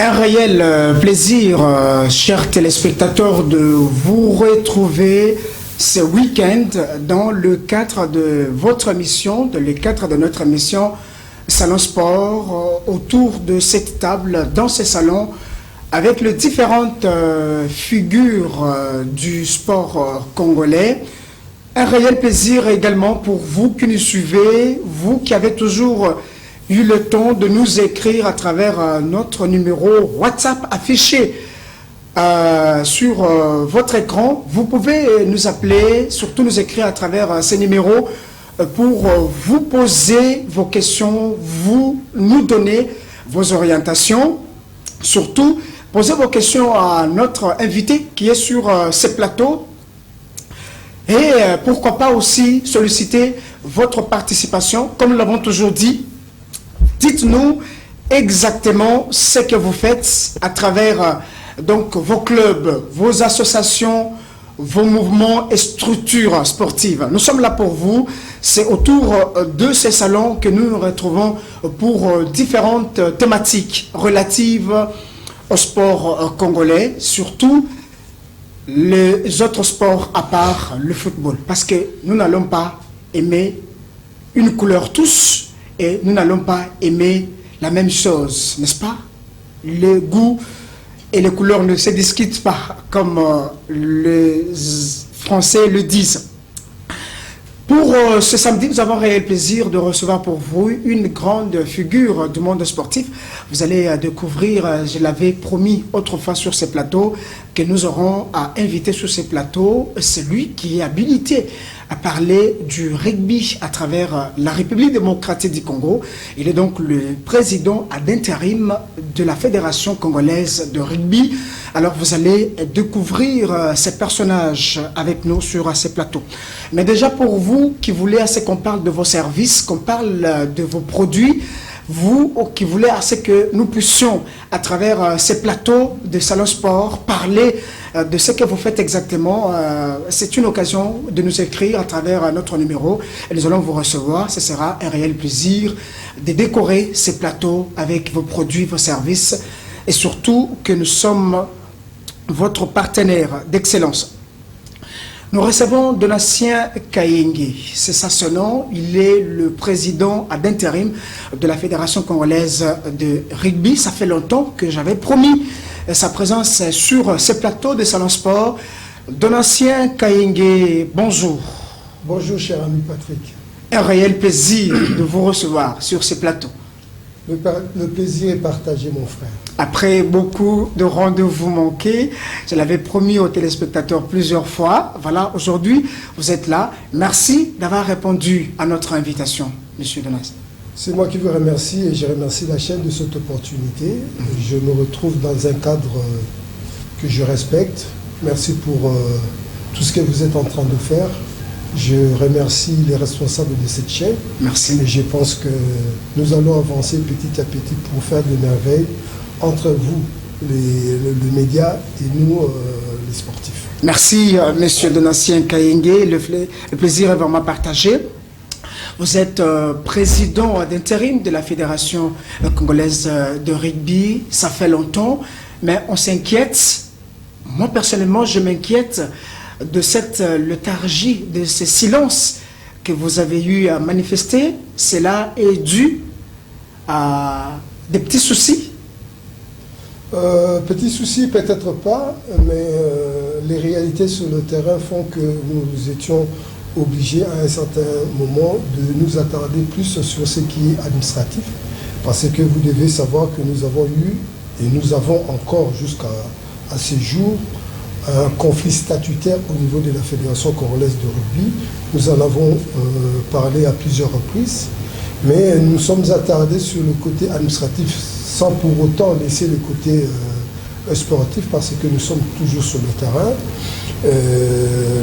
Un réel plaisir, chers téléspectateurs, de vous retrouver ce week-end dans le cadre de votre émission, dans le cadre de notre émission Salon Sport, autour de cette table, dans ce salon, avec les différentes figures du sport congolais. Un réel plaisir également pour vous qui nous suivez, vous qui avez toujours eu le temps de nous écrire à travers notre numéro WhatsApp affiché sur votre écran. Vous pouvez nous appeler, surtout nous écrire à travers ces numéros pour vous poser vos questions, vous nous donner vos orientations. Surtout, posez vos questions à notre invité qui est sur ce plateau. Et pourquoi pas aussi solliciter votre participation, comme nous l'avons toujours dit. Dites-nous exactement ce que vous faites à travers donc, vos clubs, vos associations, vos mouvements et structures sportives. Nous sommes là pour vous. C'est autour de ces salons que nous nous retrouvons pour différentes thématiques relatives au sport congolais, surtout les autres sports à part le football. Parce que nous n'allons pas aimer une couleur tous, et nous n'allons pas aimer la même chose, n'est-ce pas? Le goût et les couleurs ne se discutent pas, comme les Français le disent. Pour ce samedi, nous avons un réel plaisir de recevoir pour vous une grande figure du monde sportif. Vous allez découvrir, je l'avais promis autrefois sur ces plateaux, que nous aurons à inviter sur ces plateaux celui qui est habilité à parler du rugby à travers la République démocratique du Congo. Il est donc le président ad intérim de la Fédération congolaise de rugby. Alors vous allez découvrir ces personnages avec nous sur ces plateaux. Mais déjà pour vous qui voulez assez qu'on parle de vos services, qu'on parle de vos produits, vous qui voulez assez que nous puissions à travers ces plateaux de Salon Sport parler de ce que vous faites exactement, c'est une occasion de nous écrire à travers notre numéro et nous allons vous recevoir. Ce sera un réel plaisir de décorer ces plateaux avec vos produits, vos services et surtout que nous sommes votre partenaire d'excellence. Nous recevons Donatien Kayenge, c'est ça son nom, il est le président ad intérim de la Fédération congolaise de rugby. Ça fait longtemps que j'avais promis sa présence sur ce plateau de Salon Sport. Donatien Kayenge, bonjour. Bonjour cher ami Patrick. Un réel plaisir de vous recevoir sur ce plateau. Le plaisir est partagé mon frère. Après beaucoup de rendez-vous manqués, je l'avais promis aux téléspectateurs plusieurs fois. Voilà, aujourd'hui, vous êtes là. Merci d'avoir répondu à notre invitation, monsieur Donatien. C'est moi qui vous remercie et je remercie la chaîne de cette opportunité. Je me retrouve dans un cadre que je respecte. Merci pour tout ce que vous êtes en train de faire. Je remercie les responsables de cette chaîne. Merci. Et je pense que nous allons avancer petit à petit pour faire des merveilles entre vous, les médias, et nous, les sportifs. Merci, monsieur Donatien Kayenge. Le plaisir est vraiment partagé. Vous êtes président d'intérim de la Fédération congolaise de rugby. Ça fait longtemps, mais on s'inquiète. Moi, personnellement, je m'inquiète de cette léthargie, de ce silence que vous avez eu à manifester. Cela est dû à des petits soucis. Petits soucis, peut-être pas, mais les réalités sur le terrain font que nous étions obligés à un certain moment de nous attarder plus sur ce qui est administratif, parce que vous devez savoir que nous avons eu, et nous avons encore jusqu'à ce jour, un conflit statutaire au niveau de la Fédération congolaise de rugby. Nous en avons parlé à plusieurs reprises, mais nous sommes attardés sur le côté administratif sans pour autant laisser le côté sportif, parce que nous sommes toujours sur le terrain.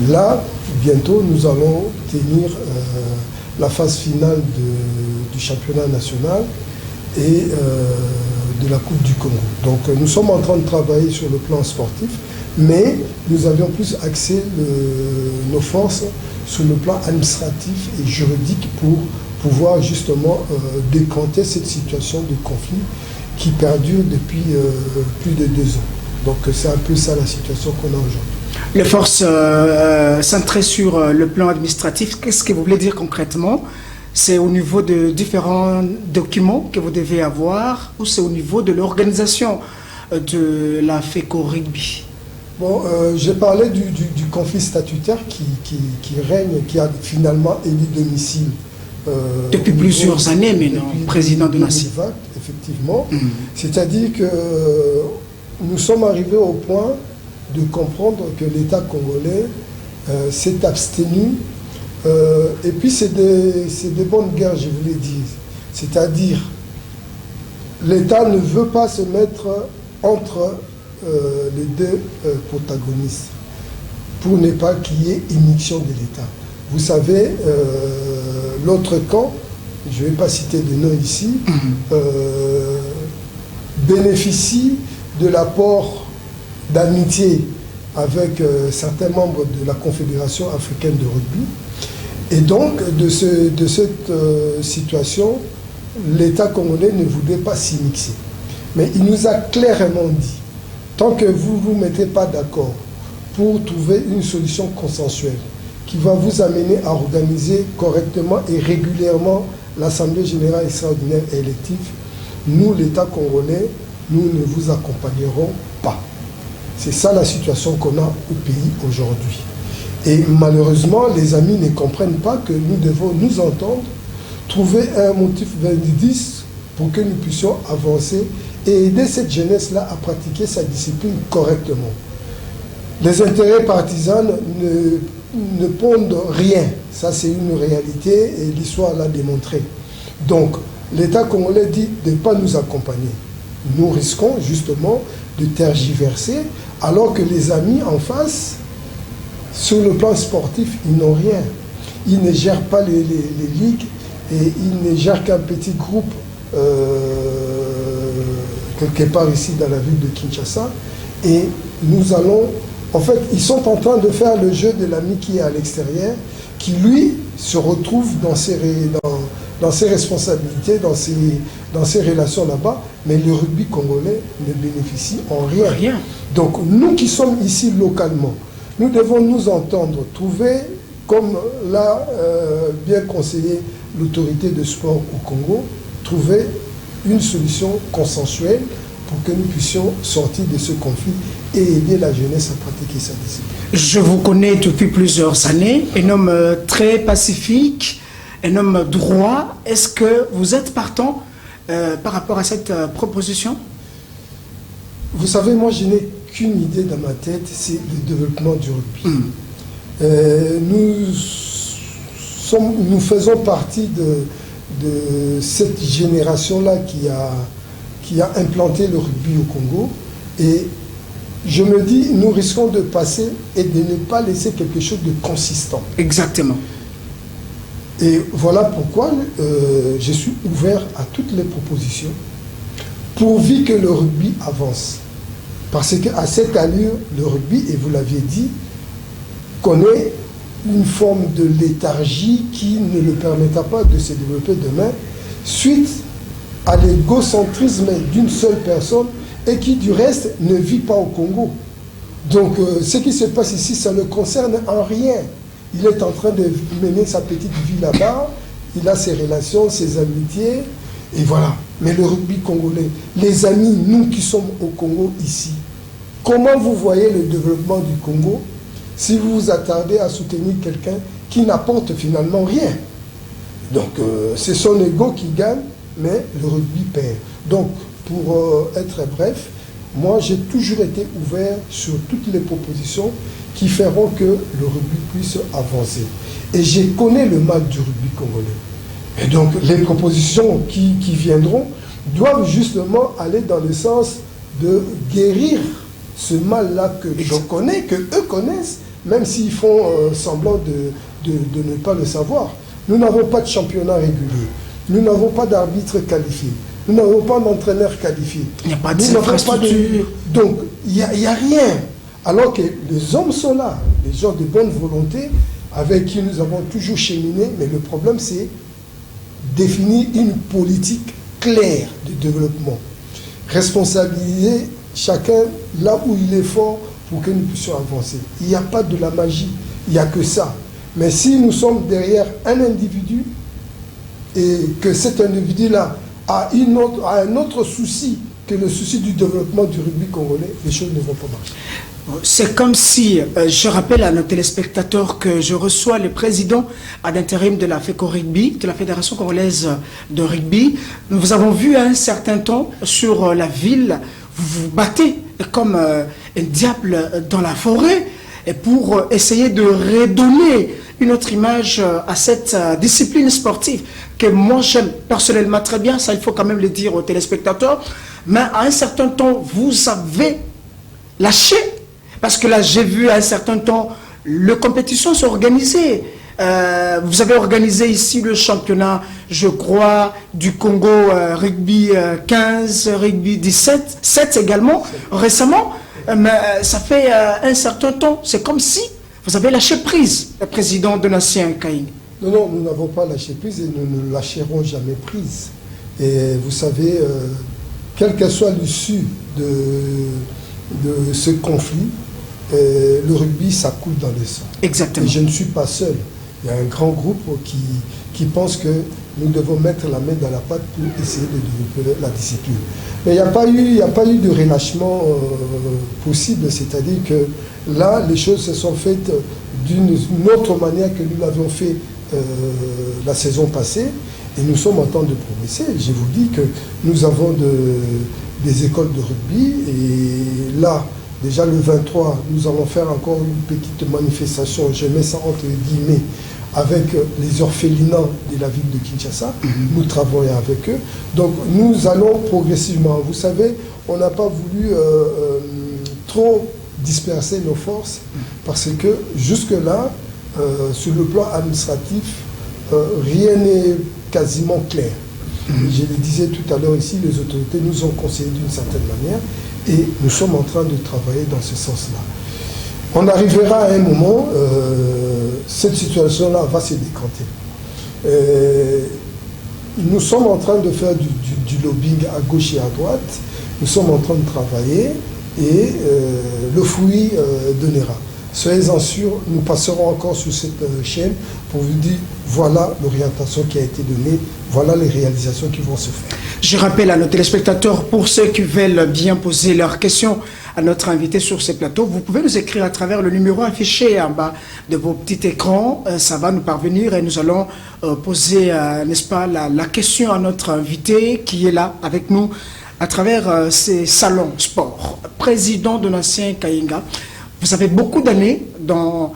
Là, bientôt, nous allons tenir la phase finale du championnat national et de la Coupe du Congo. Donc nous sommes en train de travailler sur le plan sportif, mais nous avions plus axé nos forces sur le plan administratif et juridique pour pouvoir justement décanter cette situation de conflit qui perdure depuis plus de 2 ans. Donc c'est un peu ça la situation qu'on a aujourd'hui. Les forces centrées sur le plan administratif, qu'est-ce que vous voulez dire concrètement? C'est au niveau de différents documents que vous devez avoir ou c'est au niveau de l'organisation de la FECO Rugby? Bon, j'ai parlé du conflit statutaire qui règne, qui a finalement élu domicile. Depuis plusieurs années maintenant, président de Nassi. Effectivement. C'est-à-dire que nous sommes arrivés au point de comprendre que l'État congolais s'est abstenu. Et puis c'est des bonnes guerres, je vous l'ai dit. C'est-à-dire, l'État ne veut pas se mettre entre les deux protagonistes pour ne pas qu'il y ait immixtion de l'État. Vous savez, l'autre camp, je ne vais pas citer de nom ici, bénéficie de l'apport d'amitié avec certains membres de la Confédération africaine de rugby. Et donc, de cette situation, l'État congolais ne voulait pas s'y Mais il nous a clairement dit, tant que vous ne vous mettez pas d'accord pour trouver une solution consensuelle qui va vous amener à organiser correctement et régulièrement l'Assemblée générale extraordinaire et élective, nous, l'État congolais, nous ne vous accompagnerons pas. C'est ça la situation qu'on a au pays aujourd'hui. Et malheureusement, les amis ne comprennent pas que nous devons nous entendre, trouver un motif validiste pour que nous puissions avancer et aider cette jeunesse-là à pratiquer sa discipline correctement. Les intérêts partisans ne pondent rien. Ça, c'est une réalité et l'histoire l'a démontré. Donc, l'État congolais dit de ne pas nous accompagner. Nous risquons justement de tergiverser alors que les amis en face, sur le plan sportif, ils n'ont rien. Ils ne gèrent pas les ligues et ils ne gèrent qu'un petit groupe quelque part ici dans la ville de Kinshasa. Et nous allons... En fait, ils sont en train de faire le jeu de l'ami qui est à l'extérieur, qui lui se retrouve dans ses responsabilités, dans ses relations là-bas, mais le rugby congolais ne bénéficie en rien. Donc nous qui sommes ici localement, nous devons nous entendre, trouver, comme l'a bien conseillé l'autorité de sport au Congo, trouver une solution consensuelle pour que nous puissions sortir de ce conflit et aider la jeunesse à pratiquer sa discipline. Je vous connais depuis plusieurs années, un homme très pacifique, un homme droit. Est-ce que vous êtes partant par rapport à cette proposition? Vous savez, moi je n'ai qu'une idée dans ma tête, c'est le développement du rugby. Nous faisons partie de cette génération-là qui a implanté le rugby au Congo. Et je me dis, nous risquons de passer et de ne pas laisser quelque chose de consistant. Exactement. Et voilà pourquoi je suis ouvert à toutes les propositions, pourvu que le rugby avance. Parce qu'à cette allure, le rugby, et vous l'aviez dit, connaît une forme de léthargie qui ne le permettra pas de se développer demain, suite à l'égocentrisme d'une seule personne et qui du reste ne vit pas au Congo. Donc ce qui se passe ici, ça ne le concerne en rien. Il est en train de mener sa petite vie là-bas, il a ses relations, ses amitiés, et voilà. Mais le rugby congolais, les amis, nous qui sommes au Congo ici, comment vous voyez le développement du Congo si vous vous attardez à soutenir quelqu'un qui n'apporte finalement rien? Donc c'est son ego qui gagne, mais le rugby perd. Donc, pour être bref, moi j'ai toujours été ouvert sur toutes les propositions qui feront que le rugby puisse avancer. Et je connais le mal du rugby congolais. Et donc les propositions qui viendront doivent justement aller dans le sens de guérir ce mal-là que je connais, que eux connaissent, même s'ils font semblant de ne pas le savoir. Nous n'avons pas de championnat régulier. Nous n'avons pas d'arbitre qualifié. Nous n'avons pas d'entraîneur qualifié. Il n'y a pas d'infrastructure. Donc, il n'y a rien. Alors que les hommes sont là, les gens de bonne volonté, avec qui nous avons toujours cheminé. Mais le problème, c'est définir une politique claire de développement. responsabiliser chacun là où il est fort pour que nous puissions avancer. Il n'y a pas de la magie, il n'y a que ça. Mais si nous sommes derrière un individu et que cet individu-là a un autre souci que le souci du développement du rugby congolais, les choses ne vont pas marcher. C'est comme si, je rappelle à nos téléspectateurs que je reçois le président à l'intérim de la FECO Rugby, de la Fédération congolaise de rugby. Nous avons vu à un certain temps sur la ville, vous vous battez comme un diable dans la forêt et pour essayer de redonner une autre image à cette discipline sportive que moi j'aime personnellement très bien, ça il faut quand même le dire aux téléspectateurs, mais à un certain temps vous avez lâché. Parce que là, j'ai vu à un certain temps, les compétitions s'organiser. Vous avez organisé ici le championnat, je crois, du Congo rugby 15, rugby 17, 7 également, récemment. Mais ça fait un certain temps. C'est comme si vous avez lâché prise, le président Donatien Kaïnga. Non, non, nous n'avons pas lâché prise et nous ne lâcherons jamais prise. Et vous savez, quelle que soit l'issue de ce conflit, le rugby, ça coule dans le sang. Exactement. Et je ne suis pas seul. Il y a un grand groupe qui pense que nous devons mettre la main dans la pâte pour essayer de développer la discipline. Mais il n'y a pas eu de relâchement possible, c'est-à-dire que là, les choses se sont faites d'une autre manière que nous l'avions fait la saison passée, et nous sommes en train de progresser. Je vous dis que nous avons des écoles de rugby, et là, déjà le 23, nous allons faire encore une petite manifestation, je mets ça entre guillemets, avec les orphelinats de la ville de Kinshasa. Nous travaillons avec eux. Donc nous allons progressivement. Vous savez, on n'a pas voulu trop disperser nos forces parce que jusque-là, sur le plan administratif, rien n'est quasiment clair. Je le disais tout à l'heure ici, les autorités nous ont conseillé d'une certaine manière et nous sommes en train de travailler dans ce sens-là. On arrivera à un moment, cette situation-là va se décanter. Nous sommes en train de faire du lobbying à gauche et à droite, nous sommes en train de travailler et le fruit donnera. Soyez-en sûrs, nous passerons encore sur cette chaîne pour vous dire voilà l'orientation qui a été donnée, voilà les réalisations qui vont se faire. Je rappelle à nos téléspectateurs, pour ceux qui veulent bien poser leurs questions à notre invité sur ce plateau, vous pouvez nous écrire à travers le numéro affiché en bas de vos petits écrans. Ça va nous parvenir et nous allons poser, n'est-ce pas, la question à notre invité qui est là avec nous à travers ces salons sport. Président Donatien Kaïnga, vous avez beaucoup d'années dans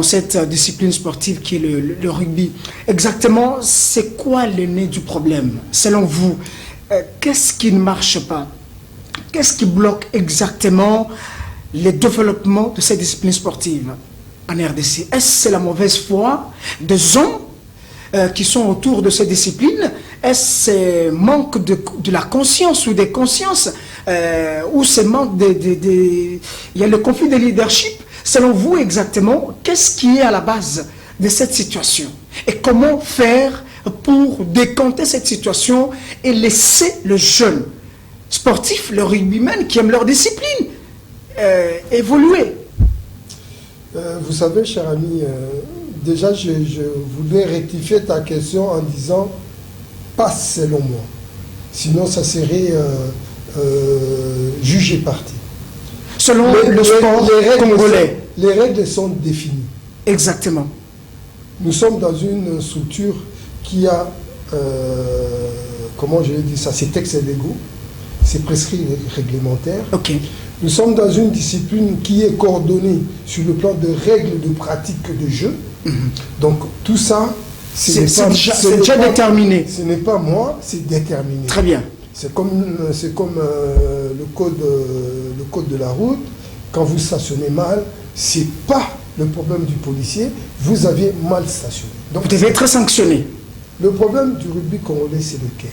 cette discipline sportive qui est le rugby. Exactement, c'est quoi le nez du problème? Selon vous, qu'est-ce qui ne marche pas? Qu'est-ce qui bloque exactement le développement de cette discipline sportive en RDC? Est-ce que c'est la mauvaise foi des hommes qui sont autour de cette discipline? Est-ce que manque de la conscience ou des consciences ou c'est manque il y a le conflit de leadership? Selon vous exactement, qu'est-ce qui est à la base de cette situation? Et comment faire pour décanter cette situation et laisser le jeune sportif, le rugbyman qui aime leur discipline, évoluer? Vous savez, cher ami, déjà je voulais rectifier ta question en disant pas selon moi. Sinon, ça serait jugé parti. Selon le sport congolais. Les règles sont définies. Exactement. Nous sommes dans une structure qui a, comment je vais dire ça, ses textes légaux, ses prescrits réglementaires. Okay. Nous sommes dans une discipline qui est coordonnée sur le plan de règles de pratique de jeu. Donc tout ça, c'est déjà déterminé. Ce n'est pas moi, c'est déterminé. Très bien. C'est comme le code de la route. Quand vous stationnez mal, c'est pas le problème du policier. Vous avez mal stationné. Donc, vous devez être sanctionné. Le problème du rugby congolais, c'est lequel?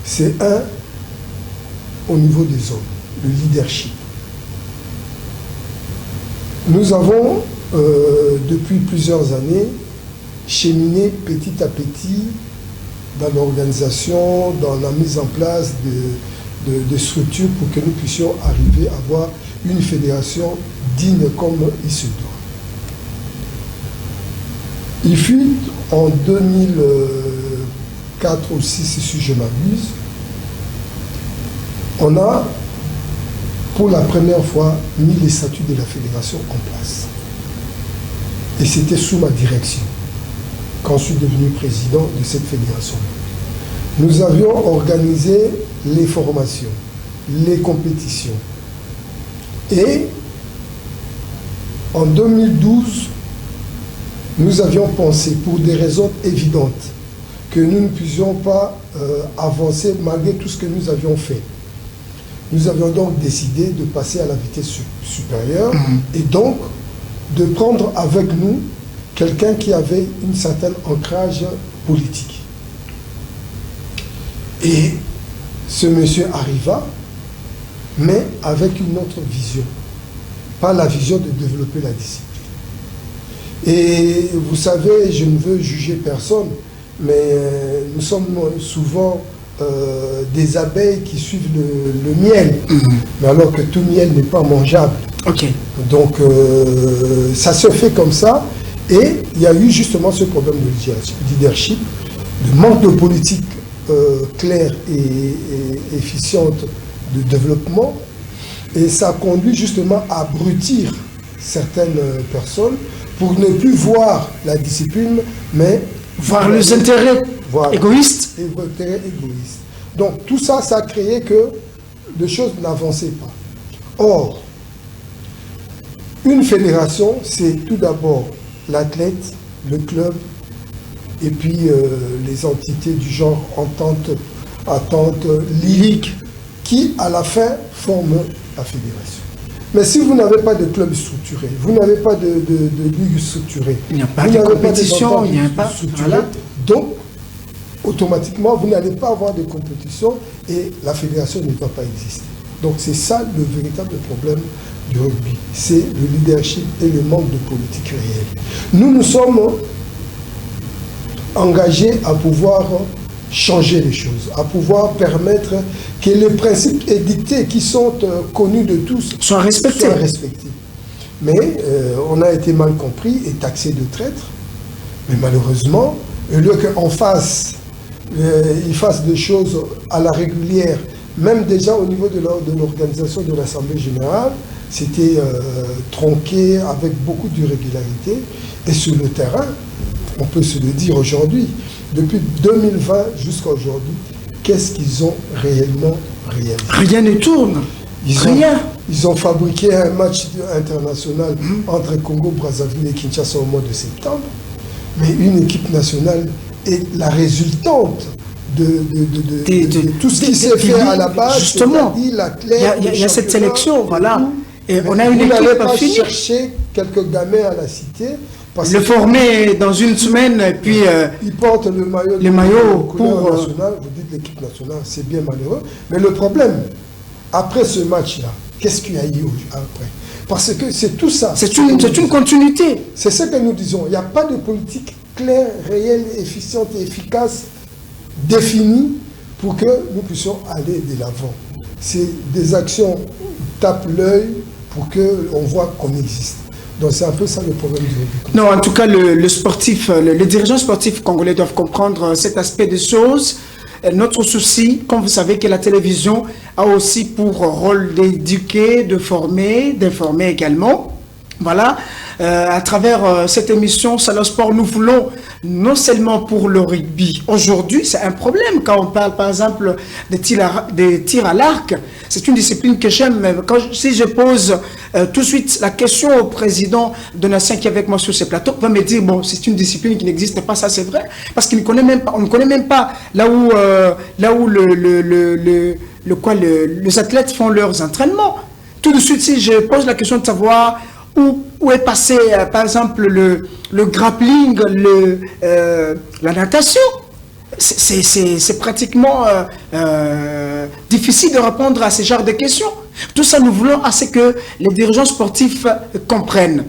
C'est au niveau des hommes, le leadership. Nous avons, depuis plusieurs années, cheminé petit à petit dans l'organisation, dans la mise en place de structures pour que nous puissions arriver à avoir une fédération digne comme il se doit. Il fut en 2004 aussi, si je m'abuse, on a pour la première fois mis les statuts de la fédération en place. Et c'était sous ma direction, quand je suis devenu président de cette fédération. Nous avions organisé les formations, les compétitions. Et en 2012, nous avions pensé, pour des raisons évidentes, que nous ne puissions pas avancer malgré tout ce que nous avions fait. Nous avions donc décidé de passer à la vitesse supérieure et donc de prendre avec nous quelqu'un qui avait un certain ancrage politique. Et ce monsieur arriva, mais avec une autre vision, pas la vision de développer la discipline. Et vous savez, je ne veux juger personne, mais nous sommes souvent des abeilles qui suivent le miel, mais alors que tout miel n'est pas mangeable. Okay. Donc ça se fait comme ça, et il y a eu justement ce problème de leadership, de manque de politique claire et efficiente de développement, et ça a conduit justement à abrutir certaines personnes pour ne plus voir la discipline, mais voir les intérêts égoïstes. Donc tout ça, ça a créé que les choses n'avançaient pas. Or, une fédération, c'est tout d'abord l'athlète, le club, et puis les entités du genre entente, ligue, qui à la fin forment la fédération. Mais si vous n'avez pas de club structuré, vous n'avez pas de ligue structurée, il n'y a pas de compétition, il n'y a pas structuré, voilà. Donc automatiquement vous n'allez pas avoir de compétition et la fédération ne va pas exister. Donc c'est ça le véritable problème du rugby, c'est le leadership et le manque de politique réelle. Nous sommes engagés à pouvoir changer les choses, à pouvoir permettre que les principes édictés qui sont connus de tous soient respectés. Mais on a été mal compris et taxé de traître. Mais malheureusement, au lieu qu'on fasse, ils fassent des choses à la régulière, même déjà au niveau de l'organisation de l'Assemblée générale, c'était tronqué avec beaucoup d'irrégularité. Et sur le terrain, on peut se le dire aujourd'hui, depuis 2020 jusqu'à aujourd'hui, qu'est-ce qu'ils ont réellement réalisé? Rien ne tourne. Ils ont fabriqué un match international entre Congo-Brazzaville et Kinshasa au mois de septembre, mais une équipe nationale est la résultante de tout ce qui s'est fait à la base. Justement, il y a cette sélection, voilà. Et on a une équipe pas chercher quelques gamins à la cité. Le former dans une semaine, et puis ils portent le maillot pour national. Vous dites l'équipe nationale, c'est bien malheureux. Mais le problème, après ce match-là, qu'est-ce qu'il y a eu après? Parce que c'est tout ça. C'est une continuité. C'est ce que nous disons. Il n'y a pas de politique claire, réelle, efficiente et efficace définie pour que nous puissions aller de l'avant. C'est des actions tape l'œil pour qu'on voit qu'on existe. Donc c'est un peu ça le problème du rugby. Non, en tout cas, le sportif, les dirigeants sportifs congolais doivent comprendre cet aspect des choses. Notre souci, comme vous savez, que la télévision a aussi pour rôle d'éduquer, de former, d'informer également. Voilà, à travers cette émission Salon Sport, nous voulons non seulement pour le rugby. Aujourd'hui, c'est un problème quand on parle par exemple des tirs à l'arc. C'est une discipline que j'aime. Si je pose tout de suite la question au président Donatien qui est avec moi sur ce plateau, va me dire, bon, c'est une discipline qui n'existe pas, ça c'est vrai, parce qu'on ne connaît même pas là où les athlètes font leurs entraînements. Tout de suite, si je pose la question de savoir où est passé, par exemple, le grappling, la natation, c'est pratiquement difficile de répondre à ce genre de questions. Tout ça, nous voulons à ce que les dirigeants sportifs comprennent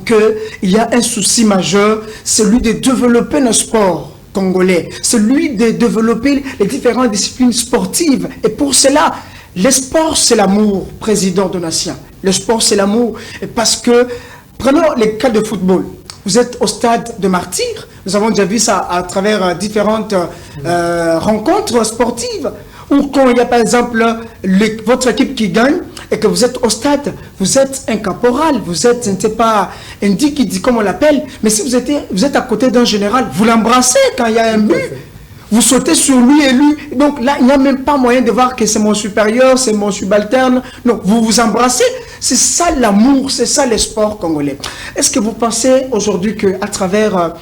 qu'il y a un souci majeur, celui de développer nos sports congolais, celui de développer les différentes disciplines sportives. Et pour cela, le sport, c'est l'amour, président Donatien. Le sport, c'est l'amour. Parce que, prenons les cas de football. Vous êtes au stade de martyrs. Nous avons déjà vu ça à travers différentes rencontres sportives. Ou quand il y a par exemple votre équipe qui gagne et que vous êtes au stade, vous êtes un caporal, vous êtes, je ne sais pas, un dit comme on l'appelle, mais si vous êtes à côté d'un général, vous l'embrassez quand il y a un but, vous sautez sur lui et lui. Donc là, il n'y a même pas moyen de voir que c'est mon supérieur, c'est mon subalterne. Non, vous vous embrassez. C'est ça l'amour, c'est ça le sport congolais. Est-ce que vous pensez aujourd'hui qu'à travers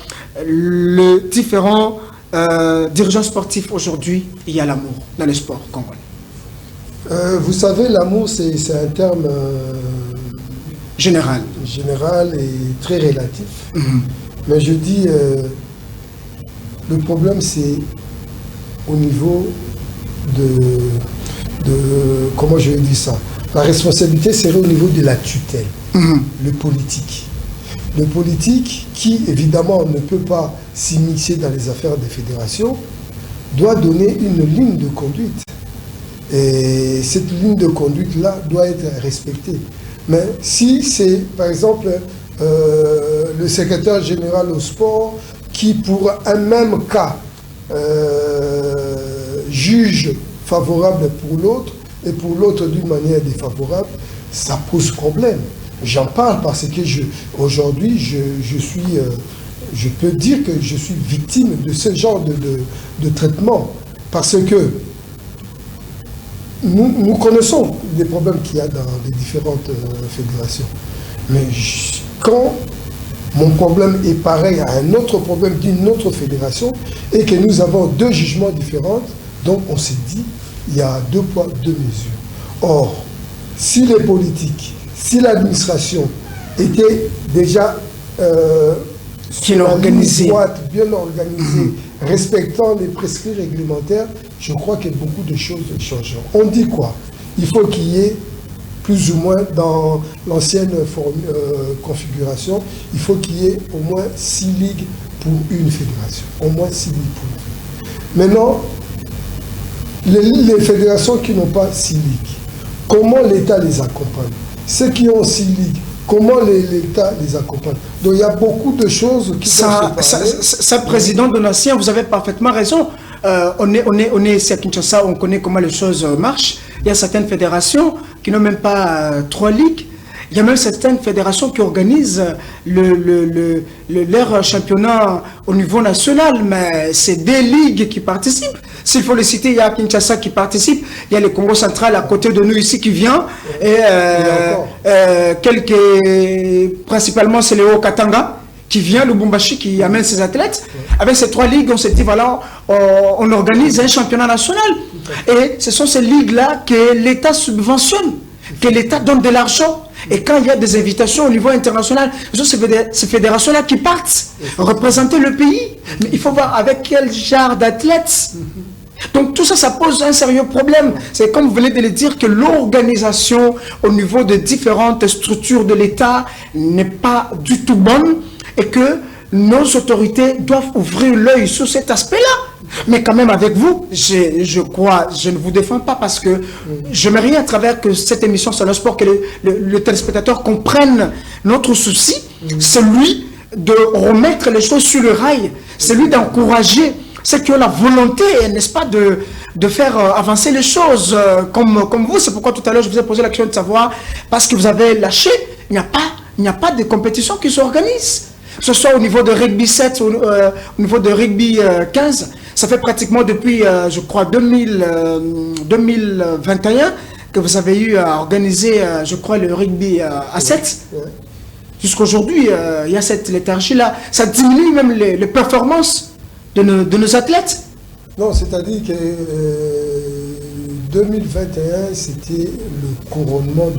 les différents dirigeants sportifs aujourd'hui, il y a l'amour dans le sport congolais? Vous savez, l'amour, c'est un terme général et très relatif. Mais je dis, le problème, c'est au niveau de comment je vais dire ça, la responsabilité serait au niveau de la tutelle, le politique. Le politique, qui évidemment ne peut pas s'immiscer dans les affaires des fédérations, doit donner une ligne de conduite. Et cette ligne de conduite-là doit être respectée. Mais si c'est, par exemple, le secrétaire général au sport qui, pour un même cas, juge favorable pour l'autre et pour l'autre d'une manière défavorable, ça pose problème. J'en parle parce que aujourd'hui, je peux dire que je suis victime de ce genre de traitement. Parce que nous connaissons les problèmes qu'il y a dans les différentes fédérations. Mais quand mon problème est pareil à un autre problème d'une autre fédération et que nous avons deux jugements différents, donc on s'est dit, il y a deux poids, deux mesures. Or, si les politiques, si l'administration était déjà bien organisée, respectant les prescrits réglementaires, je crois que beaucoup de choses changeront. On dit quoi? Il faut qu'il y ait plus ou moins dans l'ancienne configuration, il faut qu'il y ait au moins 6 ligues pour une fédération. Au moins 6 ligues pour une fédération. Maintenant, les fédérations qui n'ont pas 6 ligues, comment l'État les accompagne? Ceux qui ont 6 ligues, comment l'État les accompagne? Donc il y a beaucoup de choses qui ça, président Donatien, vous avez parfaitement raison. On est ici à Kinshasa, on connaît comment les choses marchent. Il y a certaines fédérations qui n'ont même pas 3 ligues. Il y a même certaines fédérations qui organisent leur championnat au niveau national, mais c'est des ligues qui participent. S'il faut le citer, il y a Kinshasa qui participe, il y a le Congo central à côté de nous ici qui vient, et principalement c'est le Haut-Katanga qui vient, le Lubumbashi qui amène ses athlètes. Avec ces 3 ligues, on s'est dit, voilà, on organise un championnat national. Et ce sont ces ligues-là que l'État subventionne, que l'État donne de l'argent. Et quand il y a des invitations au niveau international, ce sont ces fédérations-là qui partent représenter le pays. Mais il faut voir avec quel genre d'athlètes. Donc tout ça, ça pose un sérieux problème. C'est comme vous venez de le dire que l'organisation au niveau de différentes structures de l'État n'est pas du tout bonne et que nos autorités doivent ouvrir l'œil sur cet aspect-là. Mais quand même avec vous, je crois, je ne vous défends pas parce que j'aimerais à travers que cette émission sur le sport, que le téléspectateur comprenne notre souci, celui de remettre les choses sur le rail, celui d'encourager ceux qui ont la volonté, n'est-ce pas, de faire avancer les choses comme vous. C'est pourquoi tout à l'heure je vous ai posé la question de savoir, parce que vous avez lâché, il n'y a pas de compétition qui s'organise. Que ce soit au niveau de rugby 7, au niveau de rugby 15, ça fait pratiquement depuis, je crois, 2021 que vous avez eu à organiser, je crois, le rugby à 7. Jusqu'aujourd'hui, il y a cette léthargie-là. Ça diminue même les performances de nos athlètes. Non, c'est-à-dire que 2021, c'était le couronnement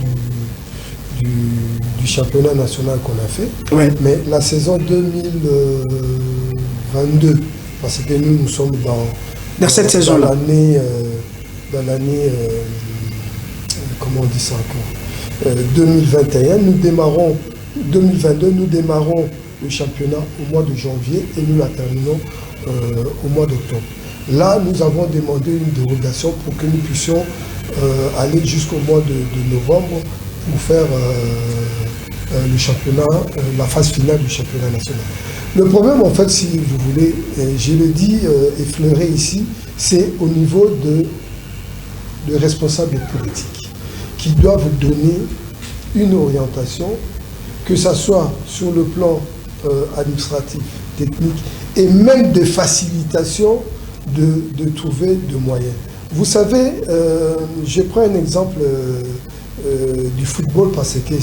du championnat national qu'on a fait. Ouais. Mais la saison 2022, parce que nous sommes dans cette saison-là. Dans l'année, comment on dit ça encore, 2021, 2022, nous démarrons le championnat au mois de janvier et nous la terminons au mois d'octobre. Là, nous avons demandé une dérogation pour que nous puissions aller jusqu'au mois de novembre pour faire le championnat, la phase finale du championnat national. Le problème, en fait, si vous voulez, je le dis effleuré ici, c'est au niveau de responsables politiques qui doivent donner une orientation, que ce soit sur le plan administratif, technique, et même de facilitation de trouver de moyens. Vous savez, je prends un exemple du football parce que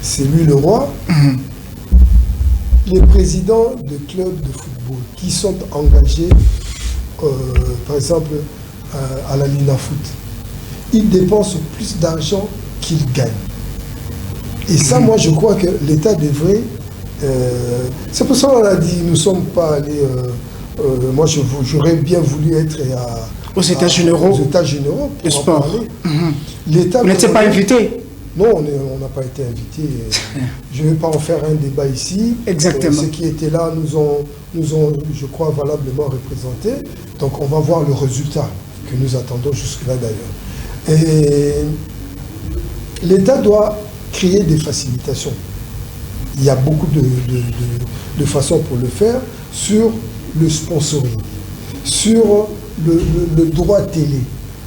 c'est lui le roi. Les présidents de clubs de football qui sont engagés, par exemple, à la Lina Foot, ils dépensent plus d'argent qu'ils gagnent. Et ça, moi, je crois que l'État devrait... c'est pour ça qu'on a dit, nous ne sommes pas allés... moi, j'aurais bien voulu être aux États généraux. Aux États généraux de sport. L'État... Vous n'étiez pas invité? Non, on n'a pas été invité. Je ne vais pas en faire un débat ici. Exactement. Ceux qui étaient là nous ont, je crois, valablement représentés. Donc, on va voir le résultat que nous attendons jusque-là d'ailleurs. Et l'État doit créer des facilitations. Il y a beaucoup de façons pour le faire sur le sponsoring, sur le droit télé.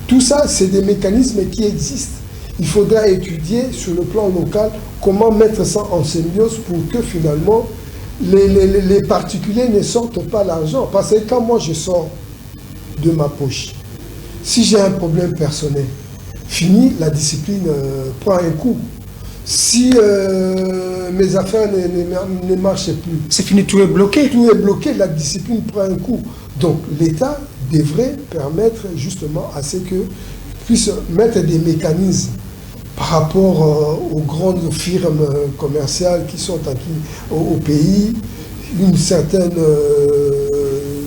Tout ça, c'est des mécanismes qui existent. Il faudra étudier sur le plan local comment mettre ça en symbiose pour que finalement les particuliers ne sortent pas l'argent. Parce que quand moi je sors de ma poche, si j'ai un problème personnel, fini, la discipline prend un coup. Si mes affaires ne marchent plus, c'est fini, tout est bloqué. Tout est bloqué, la discipline prend un coup. Donc l'État devrait permettre justement à ce que puisse mettre des mécanismes par rapport aux grandes firmes commerciales qui sont acquises au pays, une certaine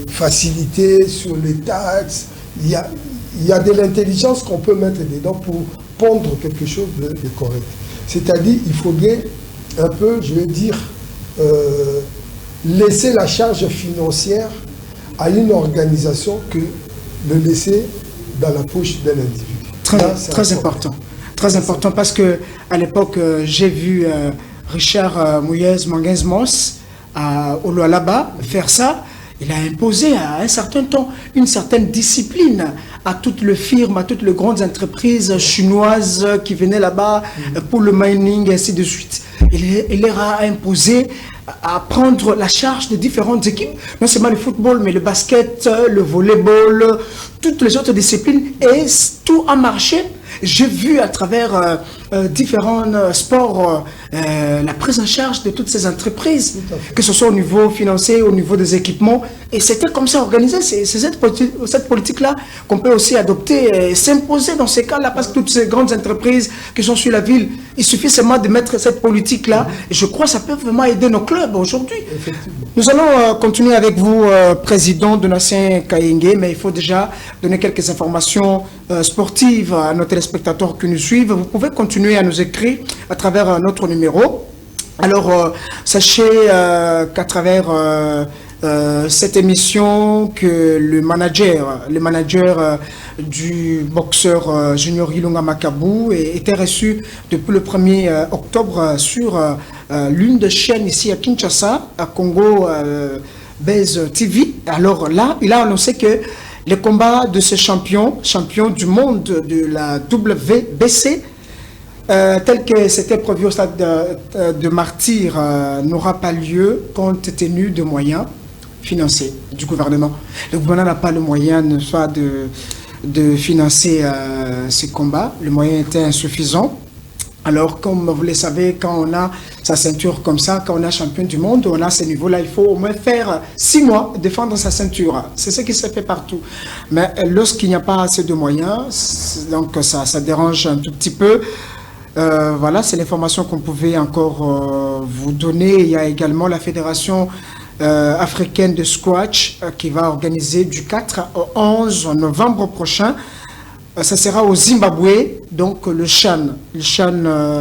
facilité sur les taxes. Il y a de l'intelligence qu'on peut mettre dedans pour pondre quelque chose de correct. C'est-à-dire il faudrait un peu, je vais dire, laisser la charge financière à une organisation que de laisser dans la poche d'un individu. Très important. Très important parce que à l'époque, j'ai vu Richard Mouyez Manguez-Mons au Lualaba faire ça. Il a imposé à un certain temps une certaine discipline à toutes les firmes, à toutes les grandes entreprises chinoises qui venaient là-bas pour le mining et ainsi de suite. Il leur a imposé à prendre la charge de différentes équipes, non seulement le football, mais le basket, le volleyball, toutes les autres disciplines, et tout a marché. J'ai vu à travers différents sports la prise en charge de toutes ces entreprises, que ce soit au niveau financier, au niveau des équipements, et c'était comme ça organisé. C'est cette politique-là qu'on peut aussi adopter et s'imposer dans ces cas-là, parce que toutes ces grandes entreprises qui sont sur la ville, il suffit seulement de mettre cette politique-là, et je crois que ça peut vraiment aider nos clubs aujourd'hui. Nous allons continuer avec vous, président de l'ancien Kayenge, mais il faut déjà donner quelques informations sportives à nos téléspectateurs qui nous suivent. Vous pouvez continuer à nous écrire à travers notre numéro. Alors, sachez qu'à travers cette émission, que le manager du boxeur Junior Ilunga Makabu était reçu depuis le 1er octobre sur l'une des chaînes ici à Kinshasa, à Congo Base TV. Alors là, il a annoncé que le combat de ce champion du monde de la WBC, tel que c'était prévu au stade de Martyr, n'aura pas lieu compte tenu de moyens financiers du gouvernement. Le gouvernement n'a pas le moyen soit de financer ces combats. Le moyen était insuffisant. Alors, comme vous le savez, quand on a sa ceinture comme ça, quand on est champion du monde, on a ce niveau-là, il faut au moins faire 6 mois défendre sa ceinture. C'est ce qui se fait partout. Mais lorsqu'il n'y a pas assez de moyens, donc ça dérange un tout petit peu. Voilà, c'est l'information qu'on pouvait encore vous donner. Il y a également la Fédération africaine de squash qui va organiser du 4 au 11 novembre prochain. Ça sera au Zimbabwe, donc le Chan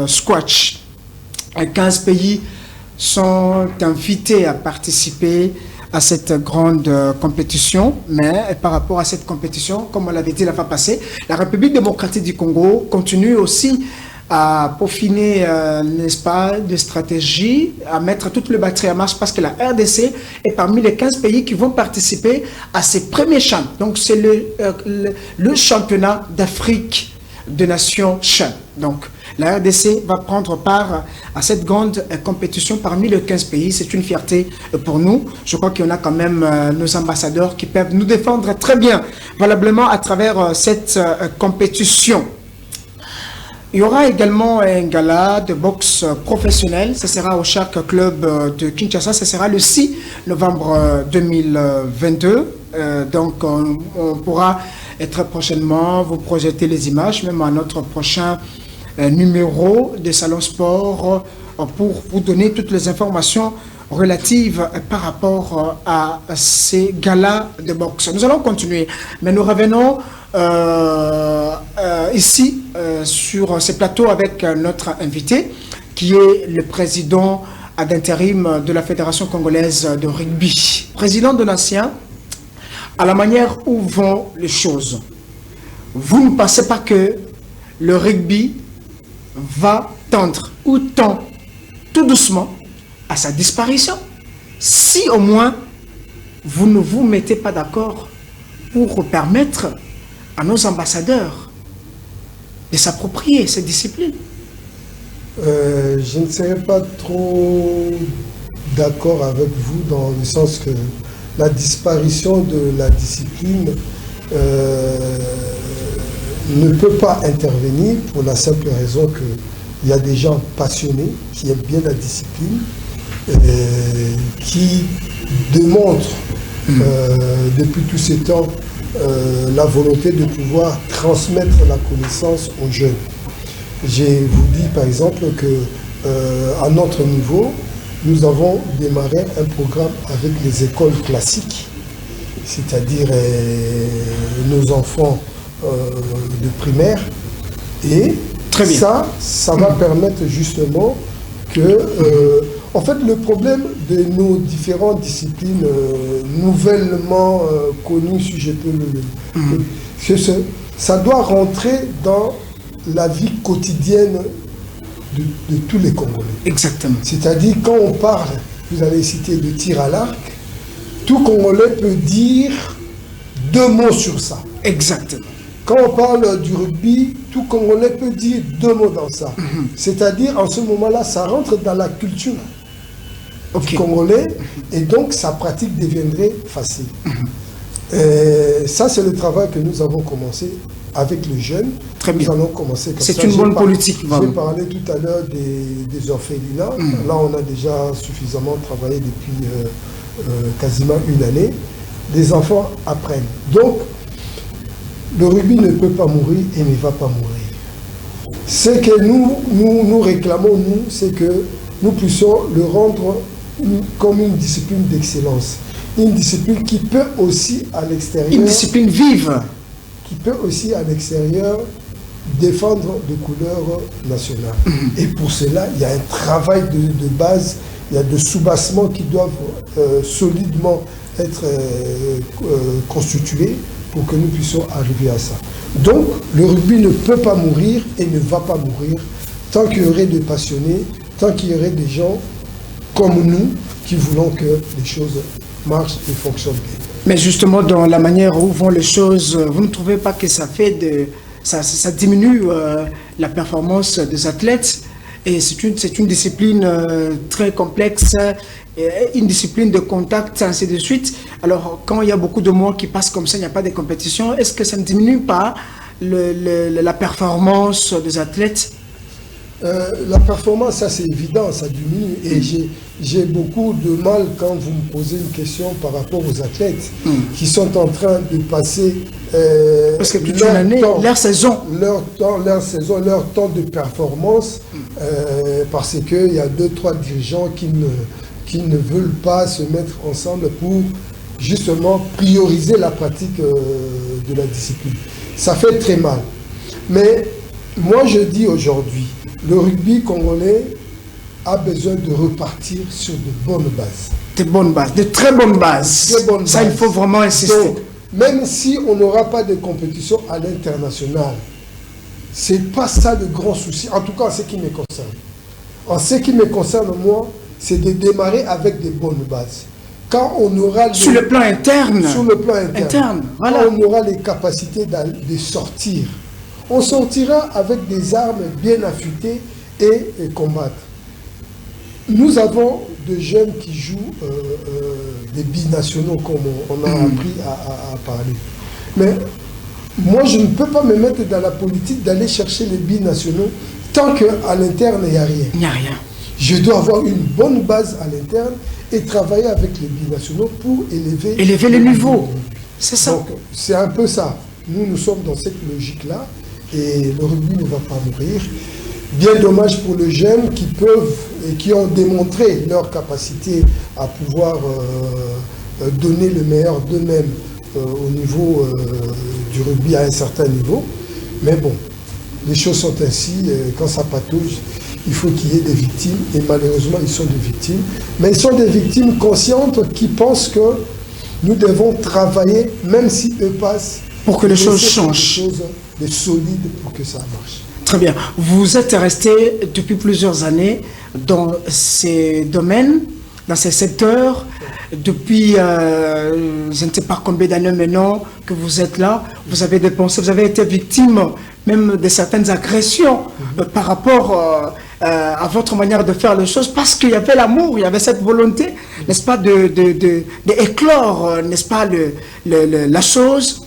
Squash. 15 pays sont invités à participer à cette grande compétition, mais par rapport à cette compétition, comme on l'avait dit la fois passée, la République démocratique du Congo continue aussi à peaufiner, n'est-ce pas, des stratégies, à mettre toute le batterie en marche parce que la RDC est parmi les 15 pays qui vont participer à ces premiers champs. Donc c'est le championnat d'Afrique des nations champs. Donc la RDC va prendre part à cette grande compétition parmi les 15 pays. C'est une fierté pour nous. Je crois qu'il y en a quand même nos ambassadeurs qui peuvent nous défendre très bien, valablement à travers cette compétition. Il y aura également un gala de boxe professionnel. Ce sera au Shark Club de Kinshasa. Ce sera le 6 novembre 2022. Donc, on pourra très prochainement vous projeter les images, même à notre prochain numéro de Salon Sport, pour vous donner toutes les informations relatives par rapport à ces galas de boxe. Nous allons continuer, mais nous revenons ici sur ce plateau avec notre invité qui est le président d'intérim de la Fédération congolaise de rugby. Président de l'ancien, à la manière où vont les choses, vous ne pensez pas que le rugby va tendre ou tend tout doucement à sa disparition si au moins vous ne vous mettez pas d'accord pour permettre à nos ambassadeurs de s'approprier cette discipline? Je ne serais pas trop d'accord avec vous dans le sens que la disparition de la discipline ne peut pas intervenir pour la simple raison qu'il y a des gens passionnés qui aiment bien la discipline, qui démontrent depuis tous ces temps la volonté de pouvoir transmettre la connaissance aux jeunes. Je vous dis par exemple qu'à notre niveau, nous avons démarré un programme avec les écoles classiques, c'est-à-dire nos enfants de primaire. Et ça va permettre justement que... en fait, le problème de nos différentes disciplines nouvellement connues, si je peux le ça doit rentrer dans la vie quotidienne de tous les Congolais. Exactement. C'est-à-dire, quand on parle, vous avez cité de tir à l'arc, tout Congolais peut dire 2 mots sur ça. Exactement. Quand on parle du rugby, tout Congolais peut dire 2 mots dans ça. C'est-à-dire, en ce moment-là, ça rentre dans la culture du Congolais, et donc sa pratique deviendrait facile. Ça, c'est le travail que nous avons commencé avec les jeunes. Très bien. Nous allons commencer comme ça. C'est une bonne politique. J'ai parlé tout à l'heure des orphelinats. Là, on a déjà suffisamment travaillé depuis quasiment 1 année. Les enfants apprennent. Donc, le rugby ne peut pas mourir et ne va pas mourir. Ce que nous réclamons, nous, c'est que nous puissions le rendre comme une discipline d'excellence. Une discipline qui peut aussi à l'extérieur... Une discipline vive. Qui peut aussi à l'extérieur défendre les couleurs nationales. Et pour cela, il y a un travail de base, il y a des soubassements qui doivent solidement être constitués pour que nous puissions arriver à ça. Donc, le rugby ne peut pas mourir et ne va pas mourir tant qu'il y aurait des passionnés, tant qu'il y aurait des gens comme nous qui voulons que les choses marchent et fonctionnent bien. Mais justement, dans la manière où vont les choses, vous ne trouvez pas que ça diminue la performance des athlètes? Et c'est une discipline très complexe, une discipline de contact, ainsi de suite. Alors, quand il y a beaucoup de mois qui passent comme ça, il n'y a pas de compétition, est-ce que ça ne diminue pas la performance des athlètes? La performance, ça c'est évident, ça diminue. Et j'ai beaucoup de mal quand vous me posez une question par rapport aux athlètes qui sont en train de passer parce que toute une année, leur saison, leur temps de performance, parce qu'il y a 2-3 dirigeants qui ne veulent pas se mettre ensemble pour justement prioriser la pratique de la discipline. Ça fait très mal. Mais moi je dis aujourd'hui, le rugby congolais a besoin de repartir sur de bonnes bases. De bonnes bases, de très bonnes bases. De bonnes Ça, bases. il faut vraiment insister. Donc, même si on n'aura pas de compétition à l'international, c'est pas ça le grand souci, en tout cas en ce qui me concerne. En ce qui me concerne, moi, c'est de démarrer avec des bonnes bases. Quand on aura Sur le plan interne. sur le plan interne, voilà. quand on aura les capacités de sortir, on sortira avec des armes bien affûtées et combattre. Nous avons de jeunes qui jouent des binationaux, comme on a appris à parler. Mais moi, je ne peux pas me mettre dans la politique d'aller chercher les binationaux tant qu'à l'interne, il n'y a rien. Il n'y a rien. Je dois avoir une bonne base à l'interne et travailler avec les binationaux pour élever le niveau. C'est ça. Donc, c'est un peu ça. Nous sommes dans cette logique-là et le rugby ne va pas mourir. Bien dommage pour les jeunes qui peuvent et qui ont démontré leur capacité à pouvoir donner le meilleur d'eux-mêmes au niveau du rugby à un certain niveau. Mais bon, les choses sont ainsi. Quand ça patauge, il faut qu'il y ait des victimes. Et malheureusement, ils sont des victimes. Mais ils sont des victimes conscientes qui pensent que nous devons travailler, même si eux passent, pour que les choses changent. Des choses de solides pour que ça marche. Très bien. Vous êtes resté depuis plusieurs années dans ces domaines, dans ces secteurs, depuis je ne sais pas combien d'années maintenant que vous êtes là. Vous avez dépensé, vous avez été victime même de certaines agressions par rapport à votre manière de faire les choses, parce qu'il y avait l'amour, il y avait cette volonté, n'est-ce pas, d'éclore, n'est-ce pas, la chose.